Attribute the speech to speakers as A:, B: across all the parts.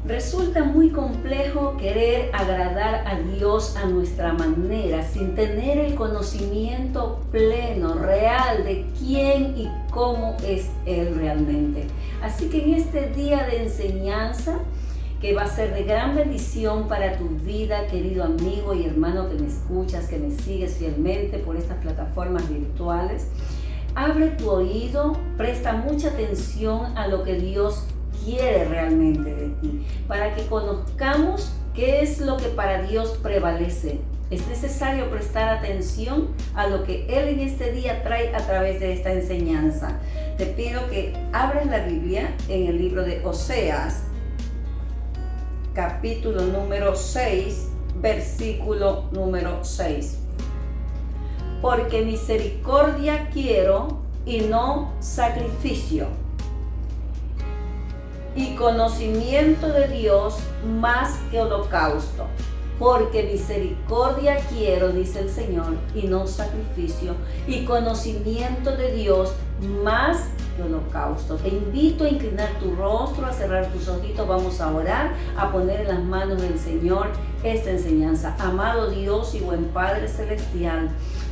A: Resulta muy complejo querer agradar a Dios a nuestra manera sin tener el conocimiento pleno, real de quién y cómo es Él realmente. Así que en este día de enseñanza, que va a ser de gran bendición para tu vida, querido amigo y hermano que me escuchas, que me sigues fielmente por estas plataformas virtuales, abre tu oído, presta mucha atención a lo que Dios quiere realmente de ti, para que conozcamos qué es lo que para Dios prevalece. Es necesario prestar atención a lo que Él en este día trae a través de esta enseñanza. Te pido que abras la Biblia en el libro de Oseas, capítulo número 6, versículo número 6. Porque misericordia quiero y no sacrificio, y conocimiento de Dios más que holocausto. Porque misericordia quiero, dice el Señor, y no sacrificio, y conocimiento de Dios más que holocausto. Te invito a inclinar tu rostro, a cerrar tus ojitos. Vamos a orar, a poner en las manos del Señor esta enseñanza. Amado Dios y buen Padre Celestial,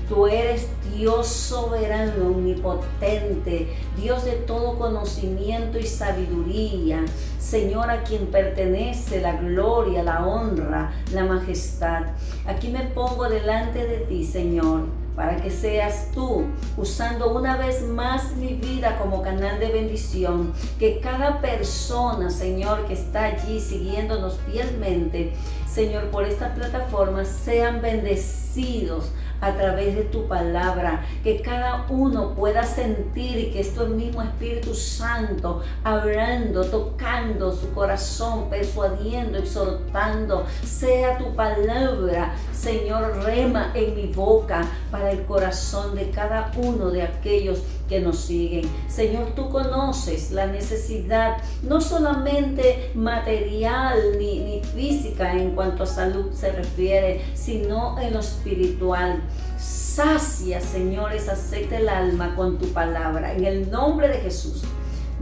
A: tú eres Dios soberano, omnipotente, Dios de todo conocimiento y sabiduría. Señor, a quien pertenece la gloria, la honra, la majestad. Aquí me pongo delante de ti, Señor, para que seas tú usando una vez más mi vida como canal de bendición. Que cada persona, Señor, que está allí siguiéndonos fielmente, Señor, por esta plataforma, sean bendecidos a través de tu palabra, que cada uno pueda sentir que es tu mismo Espíritu Santo hablando, tocando su corazón, persuadiendo, exhortando. Sea tu palabra, Señor, rema en mi boca para el corazón de cada uno de aquellos que nos siguen. Señor, tú conoces la necesidad, no solamente material ni física en cuanto a salud se refiere, sino en lo espiritual. Sacia, Señor, esa sed del alma con tu palabra. En el nombre de Jesús,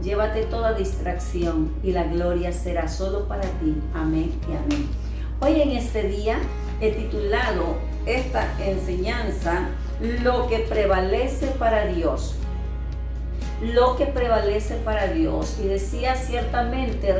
A: llévate toda distracción y la gloria será solo para ti. Amén y amén. Hoy en este día he titulado esta enseñanza, Lo que prevalece para Dios. Lo que prevalece para Dios. Y decía, ciertamente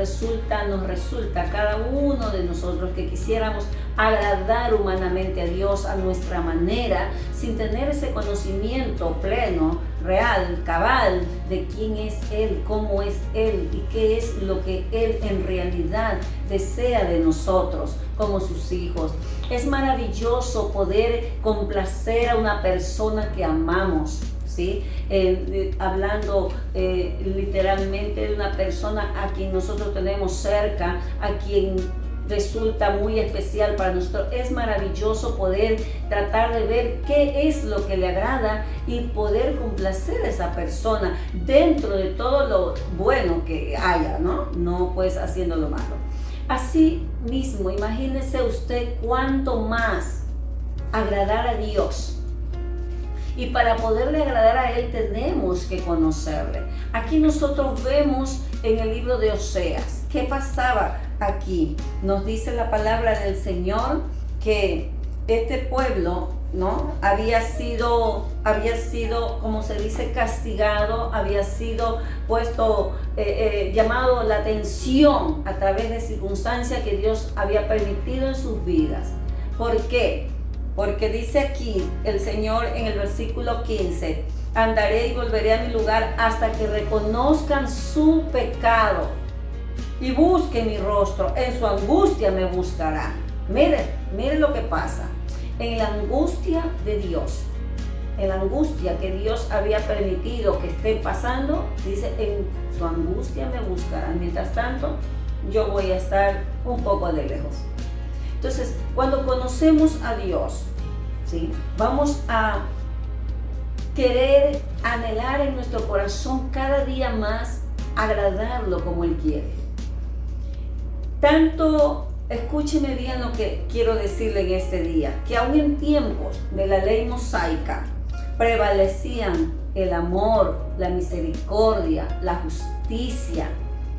A: nos resulta a cada uno de nosotros que quisiéramos agradar humanamente a Dios a nuestra manera, sin tener ese conocimiento pleno, real, cabal, de quién es Él, cómo es Él y qué es lo que Él en realidad desea de nosotros como sus hijos. Es maravilloso poder complacer a una persona que amamos, ¿sí? Hablando literalmente de una persona a quien nosotros tenemos cerca, a quien resulta muy especial para nosotros. Es maravilloso poder tratar de ver qué es lo que le agrada y poder complacer a esa persona dentro de todo lo bueno que haya, no pues haciendo lo malo. Así mismo, imagínese usted cuánto más agradar a Dios. Y para poderle agradar a Él tenemos que conocerle. Aquí nosotros vemos en el libro de Oseas, ¿qué pasaba aquí? Nos dice la palabra del Señor que este pueblo, había sido, como se dice, castigado, había sido puesto, llamado la atención a través de circunstancias que Dios había permitido en sus vidas. ¿Por qué? Porque dice aquí el Señor en el versículo 15, andaré y volveré a mi lugar hasta que reconozcan su pecado y busquen mi rostro, en su angustia me buscarán. Mire lo que pasa. En la angustia de Dios, en la angustia que Dios había permitido que esté pasando, dice, en su angustia me buscarán. Mientras tanto, yo voy a estar un poco de lejos. Entonces, cuando conocemos a Dios, ¿sí?, vamos a querer anhelar en nuestro corazón cada día más agradarlo como Él quiere. Tanto, escúcheme bien lo que quiero decirle en este día, que aún en tiempos de la ley mosaica prevalecían el amor, la misericordia, la justicia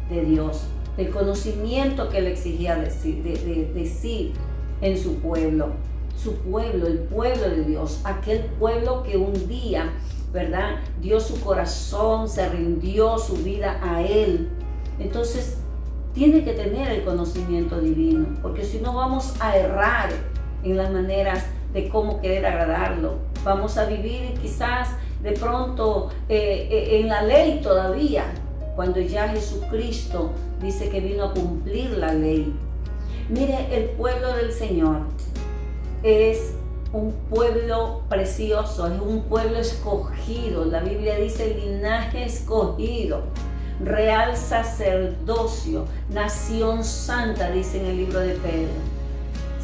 A: de Dios. el conocimiento que él exigía de sí en su pueblo, el pueblo de Dios, aquel pueblo que un día, ¿verdad?, dio su corazón, se rindió su vida a él. Entonces, tiene que tener el conocimiento divino, porque si no vamos a errar en las maneras de cómo querer agradarlo. Vamos a vivir quizás de pronto en la ley todavía, cuando ya Jesucristo dice que vino a cumplir la ley. Mire, el pueblo del Señor es un pueblo precioso, es un pueblo escogido. La Biblia dice linaje escogido, real sacerdocio, nación santa, dice en el libro de Pedro,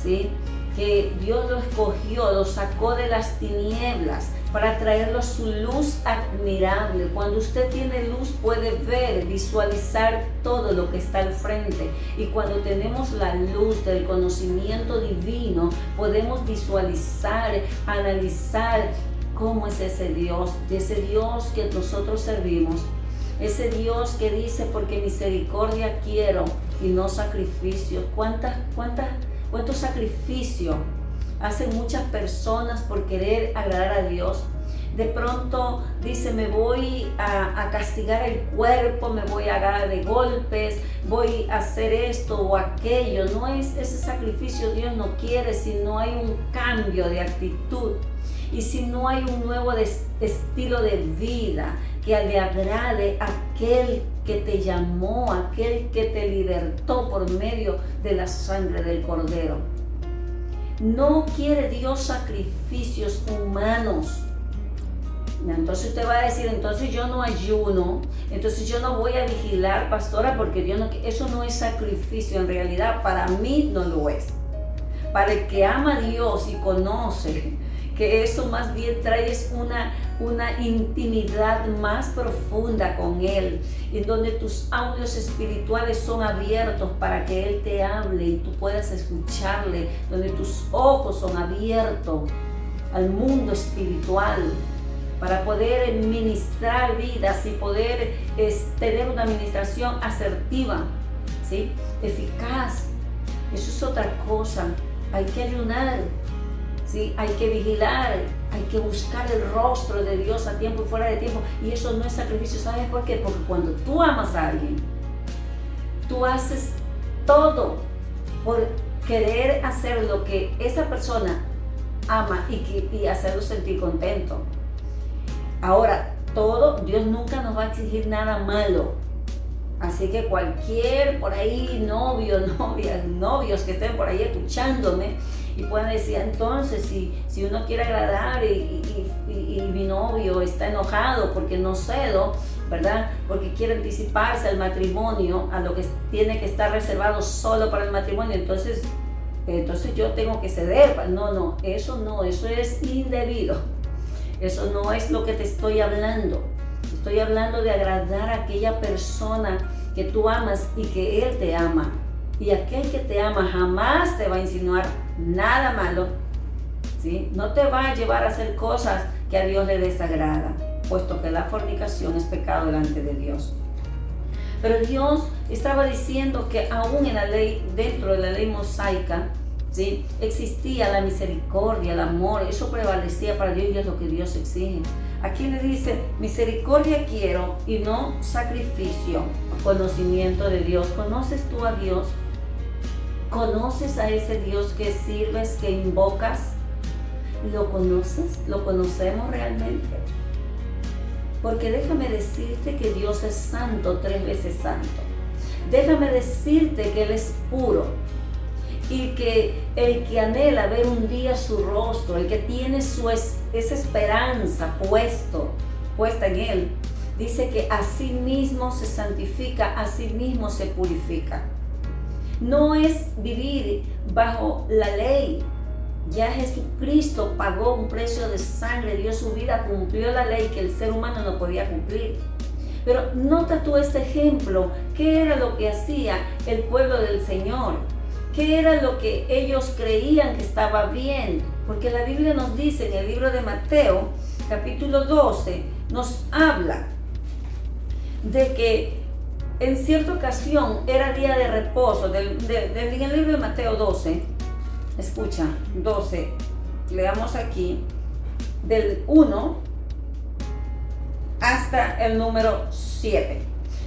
A: ¿sí? Que Dios lo escogió, lo sacó de las tinieblas para traerlo a su luz admirable. Cuando usted tiene luz puede ver, visualizar todo lo que está al frente. Y cuando tenemos la luz del conocimiento divino, podemos visualizar, analizar cómo es ese Dios que nosotros servimos. Ese Dios que dice, porque misericordia quiero y no sacrificio. ¿Cuántos sacrificios hacen muchas personas por querer agradar a Dios? De pronto dice, me voy a castigar el cuerpo, me voy a agarrar de golpes, voy a hacer esto o aquello. No es ese sacrificio, Dios no quiere, si no hay un cambio de actitud y si no hay un nuevo estilo de vida que le agrade a aquel que te llamó, aquel que te libertó por medio de la sangre del Cordero. No quiere Dios sacrificios humanos. Entonces usted va a decir, entonces yo no ayuno, entonces yo no voy a vigilar, pastora, porque Dios no, eso no es sacrificio. En realidad para mí no lo es. Para el que ama a Dios y conoce que eso más bien trae una intimidad más profunda con Él, en donde tus audios espirituales son abiertos para que Él te hable y tú puedas escucharle, donde tus ojos son abiertos al mundo espiritual para poder ministrar vidas y poder tener una administración asertiva, ¿sí?, eficaz. Eso es otra cosa. Hay que ayunar, ¿sí? Hay que vigilar, hay que buscar el rostro de Dios a tiempo y fuera de tiempo. Y eso no es sacrificio. ¿Sabes por qué? Porque cuando tú amas a alguien, tú haces todo por querer hacer lo que esa persona ama y hacerlo sentir contento. Ahora, Dios nunca nos va a exigir nada malo. Así que cualquier por ahí novios que estén por ahí escuchándome y puedan decir, entonces si uno quiere agradar y mi novio está enojado porque no cedo, ¿verdad?, porque quiere anticiparse al matrimonio, a lo que tiene que estar reservado solo para el matrimonio, entonces yo tengo que ceder. No, eso es indebido. Eso no es lo que te estoy hablando. Estoy hablando de agradar a aquella persona que tú amas y que Él te ama. Y aquel que te ama jamás te va a insinuar nada malo, ¿sí? No te va a llevar a hacer cosas que a Dios le desagrada, puesto que la fornicación es pecado delante de Dios. Pero Dios estaba diciendo que aún en la ley, dentro de la ley mosaica, ¿sí?, existía la misericordia, el amor. Eso prevalecía para Dios y es lo que Dios exige. Aquí le dice, misericordia quiero y no sacrificio. Conocimiento de Dios. ¿Conoces tú a Dios? ¿Conoces a ese Dios que sirves, que invocas? ¿Lo conoces? ¿Lo conocemos realmente? Porque déjame decirte que Dios es santo, 3 veces santo. Déjame decirte que Él es puro. Y que el que anhela ver un día su rostro, el que tiene esa esperanza puesta en Él, dice que a sí mismo se santifica, a sí mismo se purifica. No es vivir bajo la ley. Ya Jesucristo pagó un precio de sangre, dio su vida, cumplió la ley que el ser humano no podía cumplir. Pero nota tú este ejemplo. ¿Qué era lo que hacía el pueblo del Señor? ¿Qué era lo que ellos creían que estaba bien? Porque la Biblia nos dice en el libro de Mateo, capítulo 12, nos habla de que en cierta ocasión era día de reposo, en el libro de Mateo 12, escucha, 12, leamos aquí, del 1 hasta el número 7.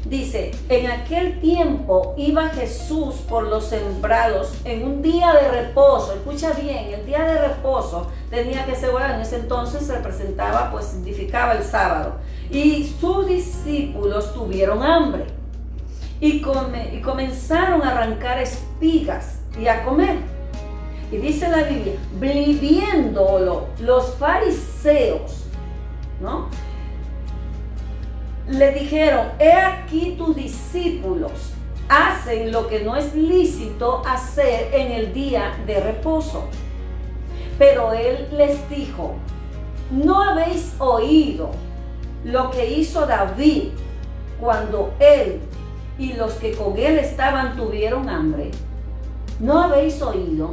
A: Dice, en aquel tiempo iba Jesús por los sembrados en un día de reposo. Escucha bien, el día de reposo tenía que ser, bueno, en ese entonces representaba, pues significaba el sábado. Y sus discípulos tuvieron hambre y comenzaron a arrancar espigas y a comer. Y dice la Biblia, viéndolo los fariseos, ¿no?, le dijeron, he aquí tus discípulos hacen lo que no es lícito hacer en el día de reposo. Pero él les dijo, ¿no habéis oído lo que hizo David cuando él y los que con él estaban tuvieron hambre? ¿No habéis oído?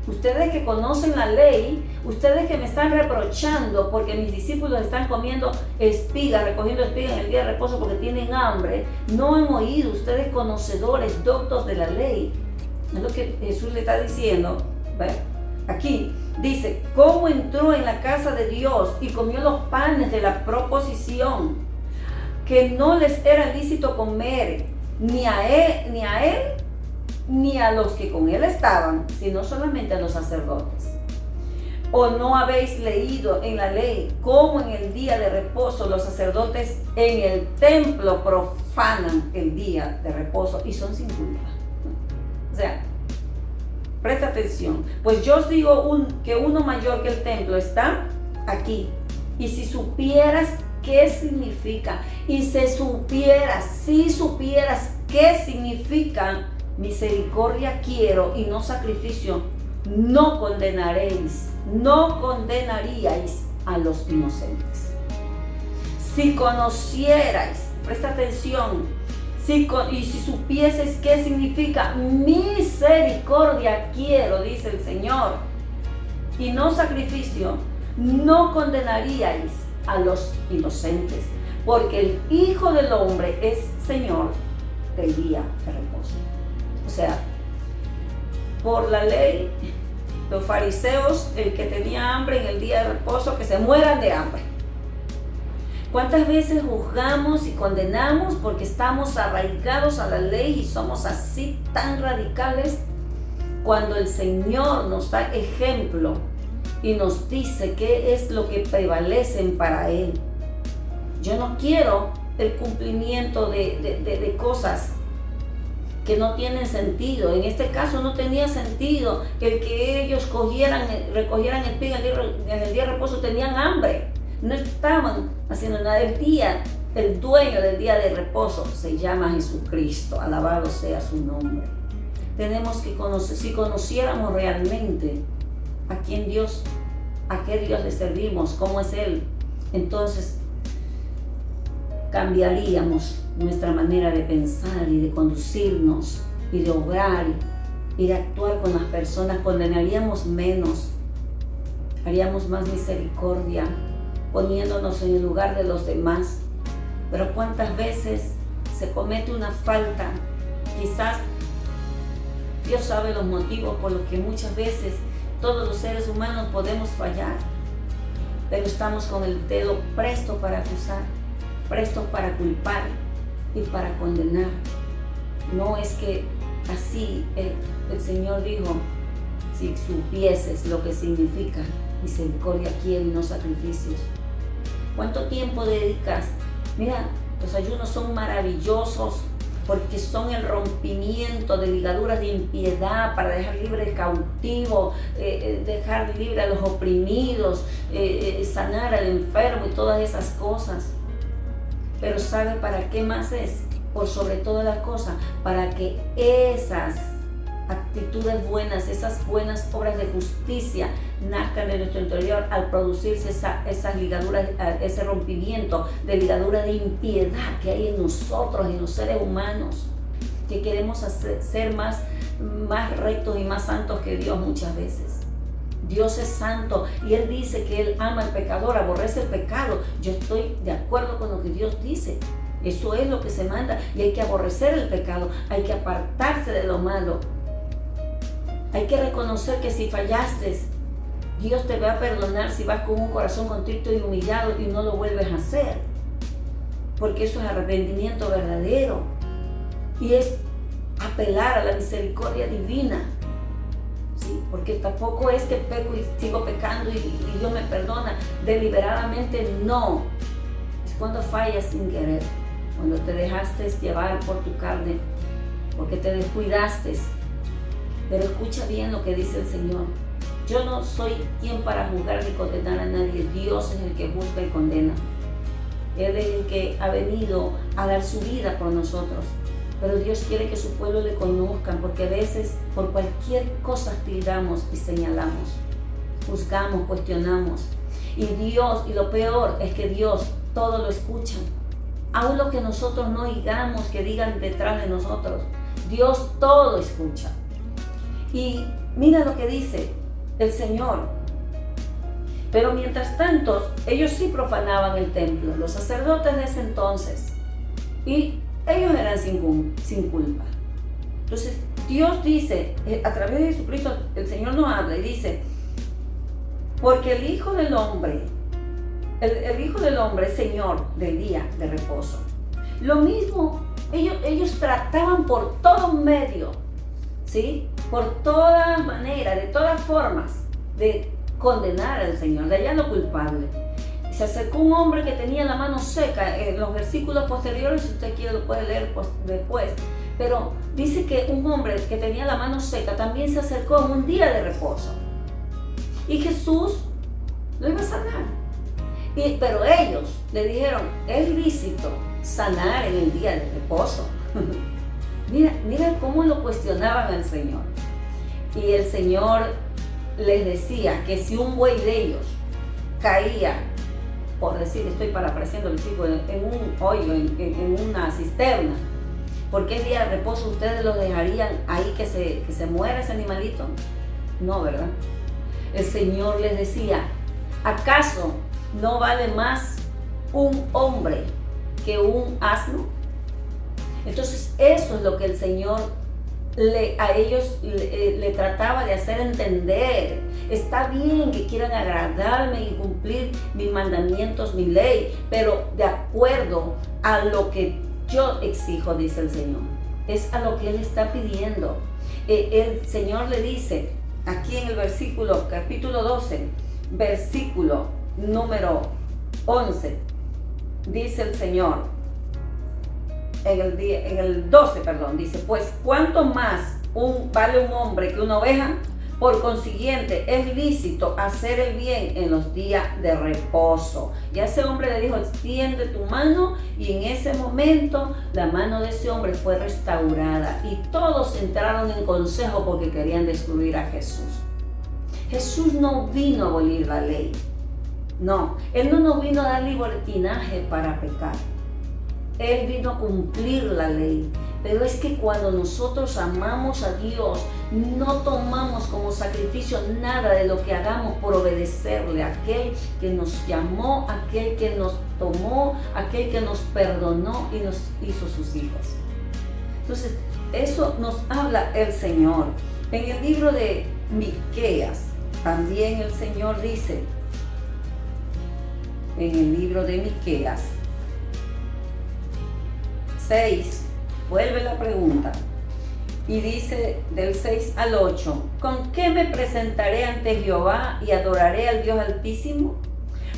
A: Ustedes que conocen la ley, ustedes que me están reprochando porque mis discípulos están comiendo espigas, recogiendo espigas en el día de reposo porque tienen hambre, no han oído, ustedes conocedores, doctos de la ley. Es lo que Jesús le está diciendo. ¿Ve? Aquí dice, ¿cómo entró en la casa de Dios y comió los panes de la proposición que no les era lícito comer ni a él ni a los que con él estaban, sino solamente a los sacerdotes? ¿O no habéis leído en la ley cómo en el día de reposo los sacerdotes en el templo profanan el día de reposo y son sin culpa? O sea, presta atención, pues yo os digo que uno mayor que el templo está aquí. Y si supieras qué significa, y si supieras qué significa misericordia quiero y no sacrificio, no condenaríais a los inocentes. Si conocierais, presta atención, y si supieseis qué significa misericordia quiero, dice el Señor, y no sacrificio, no condenaríais a los inocentes, porque el Hijo del Hombre es Señor del día de reposo. O sea, por la ley, los fariseos, el que tenía hambre en el día de reposo, que se mueran de hambre. ¿Cuántas veces juzgamos y condenamos porque estamos arraigados a la ley y somos así tan radicales, cuando el Señor nos da ejemplo y nos dice qué es lo que prevalecen para Él? Yo no quiero el cumplimiento de cosas que no tienen sentido. En este caso no tenía sentido el que ellos recogieran espigas en el día de reposo. Tenían hambre, no estaban haciendo nada. El dueño del día de reposo se llama Jesucristo, alabado sea su nombre. Tenemos que conocer, si conociéramos realmente a qué Dios le servimos, cómo es Él, entonces cambiaríamos nuestra manera de pensar y de conducirnos y de obrar y de actuar con las personas. Condenaríamos menos, haríamos más misericordia, poniéndonos en el lugar de los demás. Pero cuántas veces se comete una falta, quizás Dios sabe los motivos por los que muchas veces todos los seres humanos podemos fallar, pero estamos con el dedo presto para acusar, presto para culpar y para condenar. No es que así el Señor dijo, si supieses lo que significa misericordia quiero y no sacrificios. ¿Cuánto tiempo dedicas? Mira, los ayunos son maravillosos porque son el rompimiento de ligaduras de impiedad para dejar libre al cautivo, dejar libre a los oprimidos, sanar al enfermo y todas esas cosas. Pero ¿sabe para qué más es? Por sobre todas las cosas, para que esas actitudes buenas, esas buenas obras de justicia nazcan de nuestro interior al producirse esas ligaduras, ese rompimiento de ligaduras de impiedad que hay en nosotros, en los seres humanos, que queremos ser más rectos y más santos que Dios muchas veces. Dios es santo y Él dice que Él ama al pecador, aborrece el pecado. Yo estoy de acuerdo con lo que Dios dice, Eso es lo que se manda. Y hay que aborrecer el pecado, hay que apartarse de lo malo. Hay que reconocer que si fallaste, Dios te va a perdonar si vas con un corazón contrito y humillado y no lo vuelves a hacer. Porque eso es arrepentimiento verdadero. Y es apelar a la misericordia divina. ¿Sí? Porque tampoco es que peco y sigo pecando y Dios me perdona. Deliberadamente no. Es cuando fallas sin querer. Cuando te dejaste llevar por tu carne. Porque te descuidaste. Pero escucha bien lo que dice el Señor. Yo no soy quien para juzgar ni condenar a nadie. Dios es el que juzga y condena. Él es el que ha venido a dar su vida por nosotros. Pero Dios quiere que su pueblo le conozcan, porque a veces por cualquier cosa tildamos y señalamos, juzgamos, cuestionamos. Y Dios, y lo peor es que Dios todo lo escucha. Aún lo que nosotros no oigamos, que digan detrás de nosotros, Dios todo escucha. Y mira lo que dice el Señor. Pero mientras tanto, ellos sí profanaban el templo, los sacerdotes de ese entonces. Y ellos eran sin culpa. Entonces, Dios dice, a través de Jesucristo, el Señor nos habla y dice, porque el Hijo del Hombre, el Hijo del Hombre es Señor del día de reposo. Lo mismo, ellos trataban por todo medio, ¿sí? Por todas maneras, de todas formas, de condenar al Señor, de hallarlo culpable. Se acercó un hombre que tenía la mano seca. En los versículos posteriores, si usted quiere, lo puede leer después. Pero dice que un hombre que tenía la mano seca también se acercó en un día de reposo. Y Jesús lo iba a sanar. Pero ellos le dijeron, es lícito sanar en el día de reposo. Mira cómo lo cuestionaban al Señor. Y el Señor les decía que si un buey de ellos caía, por decir, estoy parafraseando el versículo, en un hoyo, en una cisterna, porque es día de reposo, ¿ustedes lo dejarían ahí que se muera ese animalito? No, ¿verdad? El Señor les decía, ¿acaso no vale más un hombre que un asno? Entonces eso es lo que el Señor a ellos le trataba de hacer entender. Está bien que quieran agradarme y cumplir mis mandamientos, mi ley, pero de acuerdo a lo que yo exijo, dice el Señor. Es a lo que Él está pidiendo. El Señor le dice, aquí en el versículo, capítulo 12, versículo número 11, dice el Señor, en el 12, dice, pues ¿cuánto más vale un hombre que una oveja? Por consiguiente, es lícito hacer el bien en los días de reposo. Y a ese hombre le dijo, extiende tu mano, y en ese momento la mano de ese hombre fue restaurada. Y todos entraron en consejo porque querían destruir a Jesús. Jesús no vino a abolir la ley. No, Él no nos vino a dar libertinaje para pecar. Él vino a cumplir la ley. Pero es que cuando nosotros amamos a Dios, no tomamos como sacrificio nada de lo que hagamos por obedecerle a aquel que nos llamó, aquel que nos tomó, aquel que nos perdonó y nos hizo sus hijos. Entonces, eso nos habla el Señor. En el libro de Miqueas, también el Señor dice, en el libro de Miqueas 6, vuelve la pregunta y dice del 6 al 8, ¿con qué me presentaré ante Jehová y adoraré al Dios Altísimo?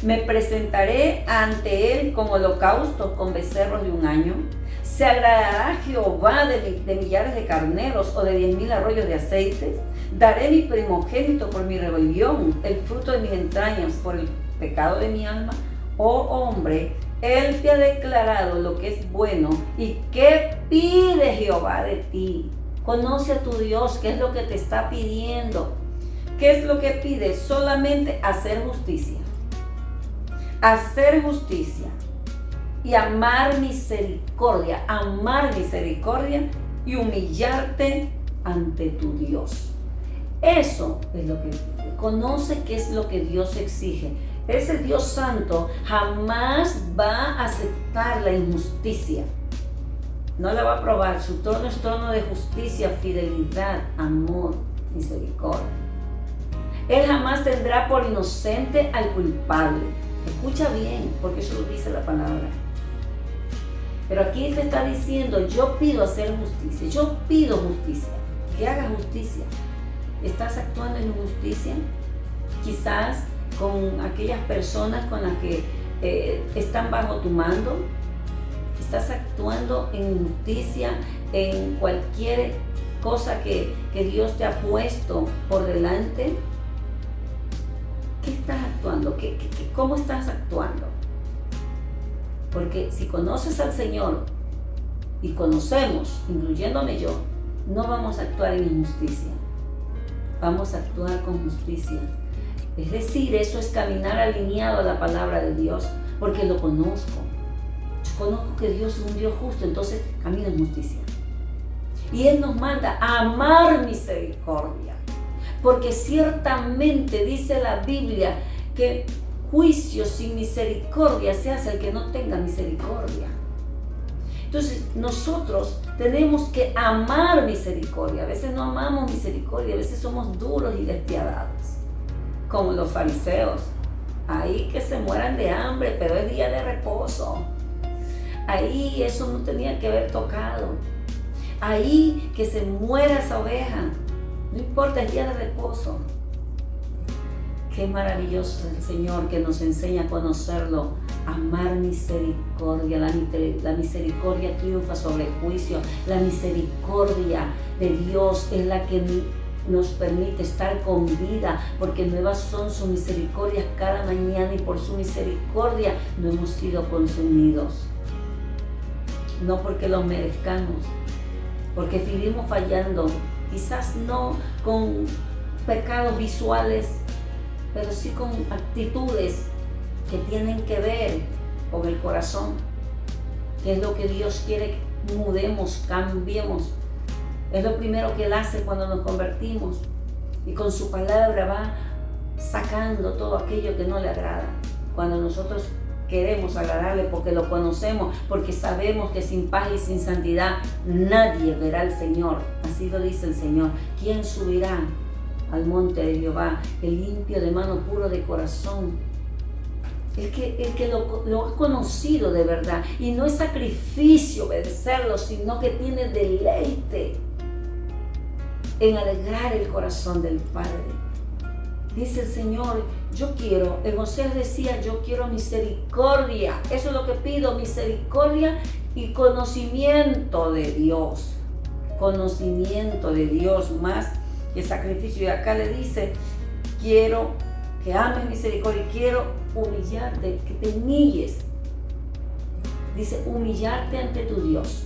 A: ¿Me presentaré ante Él con holocaustos, con becerros de un año? ¿Se agradará Jehová de millares de carneros o de 10,000 arroyos de aceite? ¿Daré mi primogénito por mi rebelión, el fruto de mis entrañas por el pecado de mi alma? Oh hombre, Él te ha declarado lo que es bueno. ¿Y qué pide Jehová de ti? Conoce a tu Dios, ¿qué es lo que te está pidiendo? ¿Qué es lo que pide? Solamente hacer justicia. Hacer justicia y amar misericordia y humillarte ante tu Dios. Eso es lo que pide. Conoce qué es lo que Dios exige. ese Dios santo jamás va a aceptar la injusticia. No la va a aprobar. Su trono es trono de justicia, fidelidad, amor, misericordia. Él jamás tendrá por inocente al culpable. Escucha bien, porque eso lo dice la palabra. Pero aquí te está diciendo, yo pido hacer justicia. Yo pido justicia. Que haga justicia. ¿Estás actuando en injusticia? Quizás con aquellas personas con las que están bajo tu mando. Estás actuando en injusticia en cualquier cosa que Dios te ha puesto por delante. ¿Qué estás actuando? ¿Cómo estás actuando? Porque si conoces al Señor y conocemos, incluyéndome yo, no vamos a actuar en injusticia. Vamos a actuar con justicia. Es decir, eso es caminar alineado a la palabra de Dios, porque lo conozco. Yo conozco que Dios es un Dios justo, entonces camino en justicia. Y Él nos manda a amar misericordia, porque ciertamente dice la Biblia que juicio sin misericordia se hace el que no tenga misericordia. Entonces nosotros tenemos que amar misericordia. A veces no amamos misericordia, a veces somos duros y despiadados, como los fariseos. Ahí que se mueran de hambre, pero es día de reposo. Ahí eso no tenía que haber tocado. Ahí que se muera esa oveja, no importa, es día de reposo. Qué maravilloso es el Señor, que nos enseña a conocerlo, amar misericordia. La misericordia triunfa sobre el juicio. La misericordia de Dios es la que nos permite estar con vida, porque nuevas son sus misericordias cada mañana, y por su misericordia no hemos sido consumidos. No porque lo merezcamos, porque vivimos fallando, quizás no con pecados visuales, pero sí con actitudes que tienen que ver con el corazón, que es lo que Dios quiere que mudemos, cambiemos. Es lo primero que Él hace cuando nos convertimos, y con su palabra va sacando todo aquello que no le agrada. Cuando nosotros queremos agradarle, porque lo conocemos, porque sabemos que sin paz y sin santidad nadie verá al Señor. Así lo dice el Señor. ¿Quién subirá al monte de Jehová? El limpio de mano, puro de corazón. El que lo ha conocido de verdad. Y no es sacrificio obedecerlo, sino que tiene deleite en alegrar el corazón del Padre. Dice el Señor, yo quiero, en Oseas decía, yo quiero misericordia. Eso es lo que pido, misericordia y conocimiento de Dios. Conocimiento de Dios más que sacrificio. Y acá le dice, quiero que ames misericordia, quiero humillarte, que te humilles. Dice, humillarte ante tu Dios.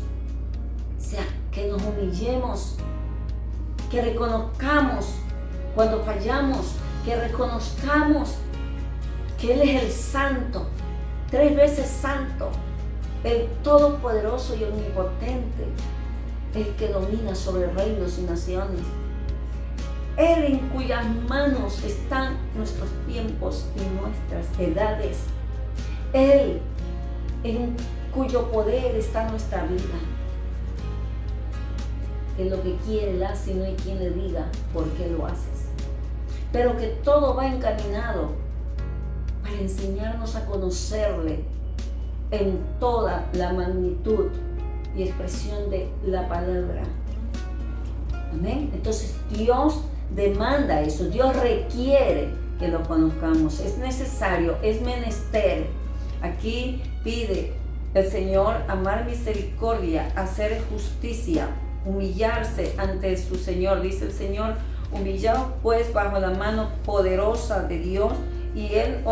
A: O sea, que nos humillemos, que reconozcamos cuando fallamos, que reconozcamos que Él es el santo, 3 veces santo, el todopoderoso y omnipotente, el que domina sobre reinos y naciones. Él en cuyas manos están nuestros tiempos y nuestras edades. Él en cuyo poder está nuestra vida. Que lo que quiere Él hace, y no hay quien le diga por qué lo haces. Pero que todo va encaminado para enseñarnos a conocerle en toda la magnitud y expresión de la palabra. Amén. Entonces Dios demanda eso, Dios requiere que lo conozcamos, es necesario, es menester. Aquí pide el Señor amar misericordia, hacer justicia, humillarse ante su Señor. Dice el Señor, humillaos pues bajo la mano poderosa de Dios, y Él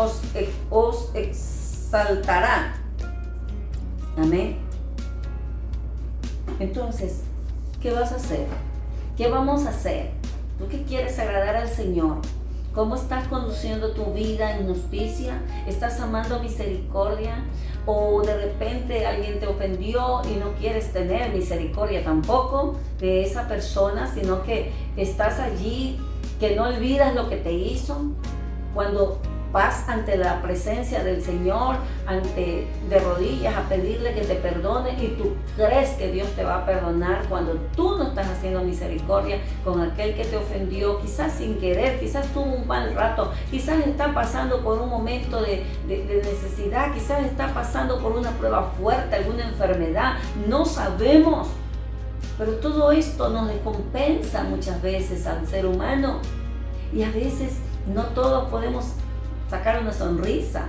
A: os exaltará. Amén. Entonces, ¿qué vas a hacer? ¿Qué vamos a hacer? ¿Tú que quieres agradar al Señor? ¿Cómo estás conduciendo tu vida en justicia? ¿Estás amando misericordia? ¿O de repente alguien te ofendió y no quieres tener misericordia tampoco de esa persona, sino que estás allí, que no olvidas lo que te hizo? Cuando vas ante la presencia del Señor, de rodillas, a pedirle que te perdone, y tú crees que Dios te va a perdonar cuando tú no estás haciendo misericordia con aquel que te ofendió, quizás sin querer, quizás tuvo un mal rato, quizás está pasando por un momento de necesidad, quizás está pasando por una prueba fuerte, alguna enfermedad, no sabemos. Pero todo esto nos descompensa muchas veces al ser humano, y a veces no todos podemos sacar una sonrisa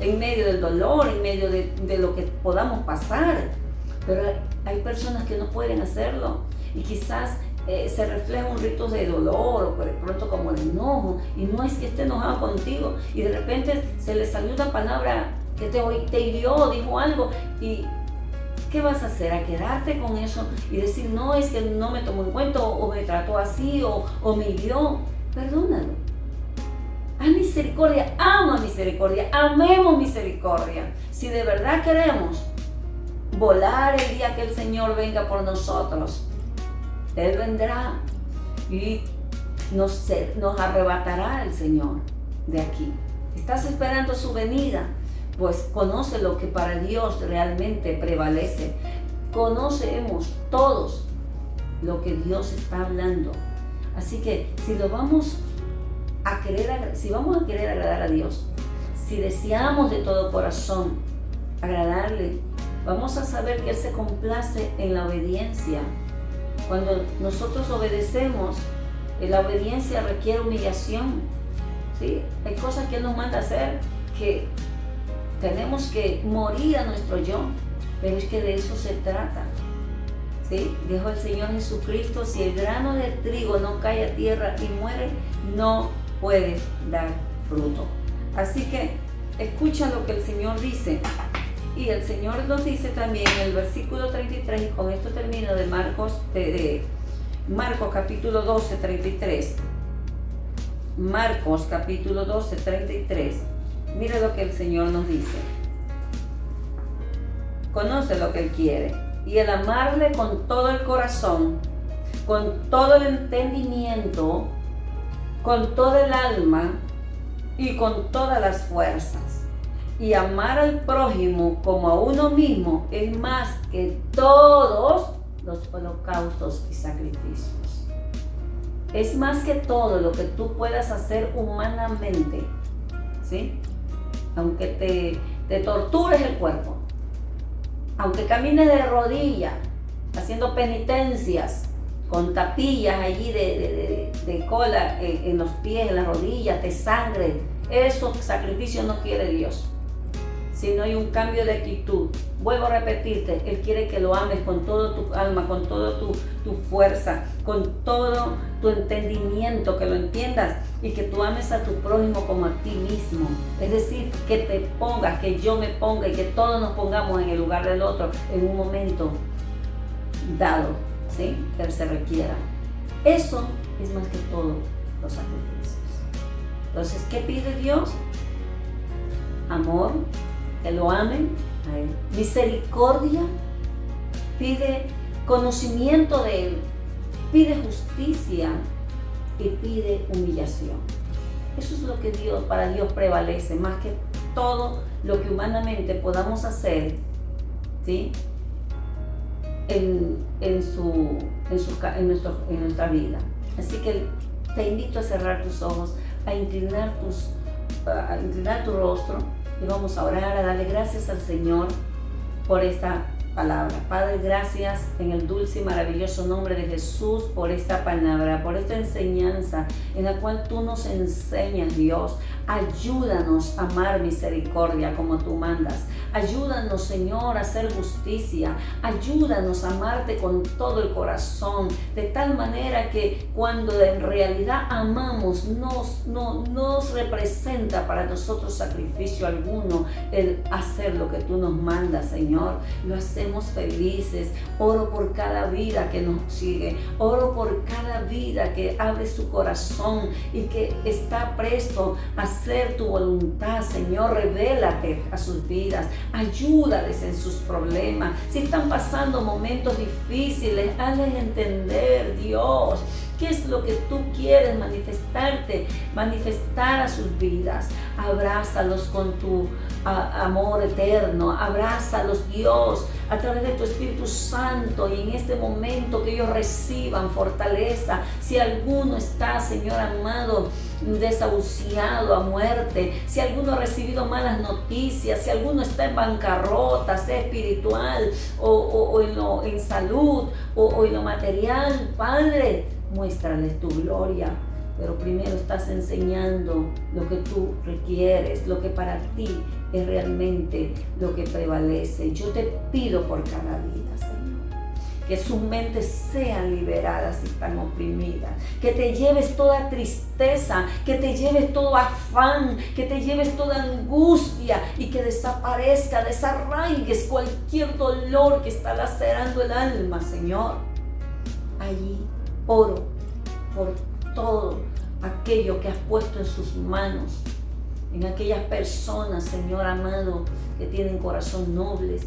A: en medio del dolor, en medio de lo que podamos pasar. Pero hay personas que no pueden hacerlo, y quizás se refleja un rito de dolor, o de pronto como de enojo, y no es que esté enojado contigo, y de repente se le salió una palabra que te hirió, dijo algo, y ¿qué vas a hacer? ¿A quedarte con eso y decir, no, es que no me tomó en cuenta, o me trató así, o me hirió? Perdónalo. Haz misericordia, ama misericordia, amemos misericordia. Si de verdad queremos volar el día que el Señor venga por nosotros, Él vendrá y nos arrebatará el Señor de aquí. ¿Estás esperando su venida? Pues conoce lo que para Dios realmente prevalece. Conocemos todos lo que Dios está hablando. Así que si vamos a querer agradar a Dios, si deseamos de todo corazón agradarle, vamos a saber que Él se complace en la obediencia. Cuando nosotros obedecemos, la obediencia requiere humillación, ¿sí? Hay cosas que Él nos manda hacer que tenemos que morir a nuestro yo, pero es que de eso se trata, ¿sí? Dijo el Señor Jesucristo, si el grano de trigo no cae a tierra y muere, no puede dar fruto. Así que escucha lo que el Señor dice. Y el Señor nos dice también en el versículo 33, y con esto termino, de Marcos capítulo 12, 33. Marcos capítulo 12, 33. Mira lo que el Señor nos dice. Conoce lo que Él quiere, y el amarle con todo el corazón, con todo el entendimiento, con toda el alma y con todas las fuerzas. Y amar al prójimo como a uno mismo es más que todos los holocaustos y sacrificios. Es más que todo lo que tú puedas hacer humanamente, ¿sí? Aunque te tortures el cuerpo, aunque camines de rodillas, haciendo penitencias, con tapillas allí de cola en los pies, en las rodillas, te sangre, esos sacrificios no quiere Dios. Si no hay un cambio de actitud, vuelvo a repetirte, Él quiere que lo ames con todo tu alma, con toda tu fuerza, con todo tu entendimiento, que lo entiendas, y que tú ames a tu prójimo como a ti mismo. Es decir, que te pongas, que yo me ponga, y que todos nos pongamos en el lugar del otro en un momento dado, ¿sí? Que se requiera. Eso es más que todo los sacrificios. Entonces, ¿qué pide Dios? Amor, que lo amen a Él. Misericordia, pide conocimiento de Él, pide justicia y pide humillación. Eso es lo que para Dios prevalece, más que todo lo que humanamente podamos hacer, ¿sí? en nuestra vida. Así que te invito a cerrar tus ojos, a inclinar tu rostro, y vamos a orar, a darle gracias al Señor por esta palabra. Padre, gracias en el dulce y maravilloso nombre de Jesús por esta palabra, por esta enseñanza en la cual tú nos enseñas, Dios. Ayúdanos a amar misericordia como tú mandas. Ayúdanos, Señor, a hacer justicia. Ayúdanos a amarte con todo el corazón, de tal manera que cuando en realidad amamos, nos representa para nosotros sacrificio alguno el hacer lo que tú nos mandas, Señor. Lo hacemos felices. Oro por cada vida que nos sigue. Oro por cada vida que abre su corazón y que está presto a hacer tu voluntad, Señor. Revélate a sus vidas. Ayúdales en sus problemas. Si están pasando momentos difíciles, hazles entender, Dios, qué es lo que tú quieres manifestar a sus vidas. Abrázalos con tu amor eterno, abrázalos, Dios, a través de tu Espíritu Santo, y en este momento que ellos reciban fortaleza. Si alguno está, Señor amado, desahuciado a muerte, si alguno ha recibido malas noticias, si alguno está en bancarrota, sea espiritual o en salud o en lo material, Padre, muéstrales tu gloria. Pero primero estás enseñando lo que tú requieres, lo que para ti es realmente lo que prevalece. Yo te pido por cada vida, Señor, que sus mentes sean liberadas si están oprimidas, que te lleves toda tristeza, que te lleves todo afán, que te lleves toda angustia y que desaparezca, desarraigues cualquier dolor que está lacerando el alma, Señor. Allí oro por todo aquello que has puesto en sus manos, en aquellas personas, Señor amado, que tienen corazón nobles,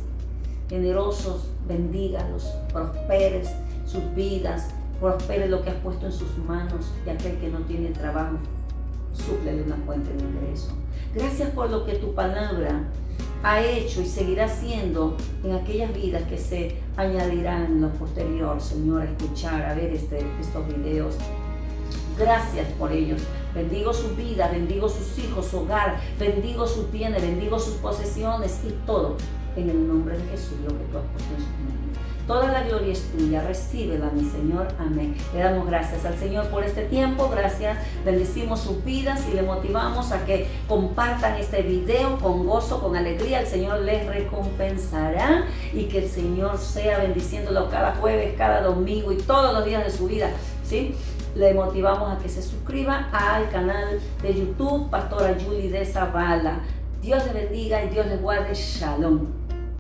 A: generosos. Bendígalos, prosperes sus vidas, prospere lo que has puesto en sus manos, y aquel que no tiene trabajo, súplele una fuente de ingreso. Gracias por lo que tu palabra ha hecho y seguirá haciendo en aquellas vidas que se añadirán en lo posterior, Señor, a escuchar, a ver estos videos. Gracias por ellos. Bendigo su vida, bendigo sus hijos, su hogar, bendigo sus bienes, bendigo sus posesiones y todo en el nombre de Jesús, lo que tú has puesto en sus manos. Toda la gloria es tuya, recíbela, mi Señor, amén. Le damos gracias al Señor por este tiempo, gracias, bendecimos sus vidas y le motivamos a que compartan este video con gozo, con alegría. El Señor les recompensará y que el Señor sea bendiciéndolo cada jueves, cada domingo y todos los días de su vida, ¿sí? Le motivamos a que se suscriba al canal de YouTube Pastora Julie de Zavala. Dios le bendiga y Dios le guarde. Shalom.